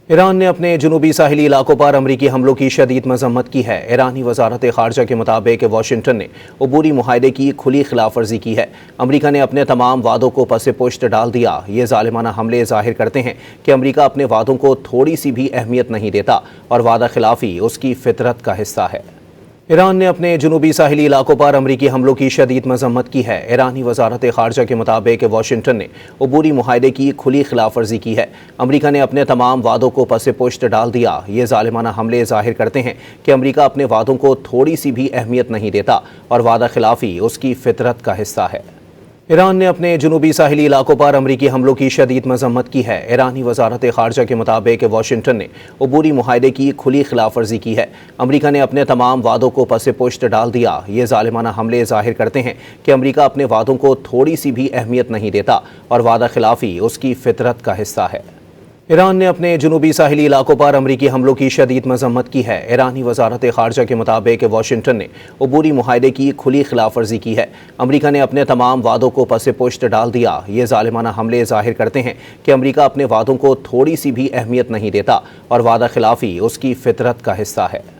ایران نے اپنے جنوبی ساحلی علاقوں پر امریکی حملوں کی شدید مذمت کی ہے۔ ایرانی وزارت خارجہ کے مطابق واشنگٹن نے عبوری معاہدے کی کھلی خلاف ورزی کی ہے۔ امریکہ نے اپنے تمام وعدوں کو پس پشت ڈال دیا۔ یہ ظالمانہ حملے ظاہر کرتے ہیں کہ امریکہ اپنے وعدوں کو تھوڑی سی بھی اہمیت نہیں دیتا اور وعدہ خلافی اس کی فطرت کا حصہ ہے۔ ایران نے اپنے جنوبی ساحلی علاقوں پر امریکی حملوں کی شدید مذمت کی ہے۔ ایرانی وزارت خارجہ کے مطابق واشنگٹن نے عبوری معاہدے کی کھلی خلاف ورزی کی ہے۔ امریکہ نے اپنے تمام وعدوں کو پس پشت ڈال دیا۔ یہ ظالمانہ حملے ظاہر کرتے ہیں کہ امریکہ اپنے وعدوں کو تھوڑی سی بھی اہمیت نہیں دیتا اور وعدہ خلافی اس کی فطرت کا حصہ ہے۔ ایران نے اپنے جنوبی ساحلی علاقوں پر امریکی حملوں کی شدید مذمت کی ہے۔ ایرانی وزارت خارجہ کے مطابق واشنگٹن نے عبوری معاہدے کی کھلی خلاف ورزی کی ہے۔ امریکہ نے اپنے تمام وعدوں کو پس پشت ڈال دیا۔ یہ ظالمانہ حملے ظاہر کرتے ہیں کہ امریکہ اپنے وعدوں کو تھوڑی سی بھی اہمیت نہیں دیتا اور وعدہ خلافی اس کی فطرت کا حصہ ہے۔ ایران نے اپنے جنوبی ساحلی علاقوں پر امریکی حملوں کی شدید مذمت کی ہے۔ ایرانی وزارت خارجہ کے مطابق واشنگٹن نے عبوری معاہدے کی کھلی خلاف ورزی کی ہے۔ امریکہ نے اپنے تمام وعدوں کو پس پشت ڈال دیا۔ یہ ظالمانہ حملے ظاہر کرتے ہیں کہ امریکہ اپنے وعدوں کو تھوڑی سی بھی اہمیت نہیں دیتا اور وعدہ خلافی اس کی فطرت کا حصہ ہے۔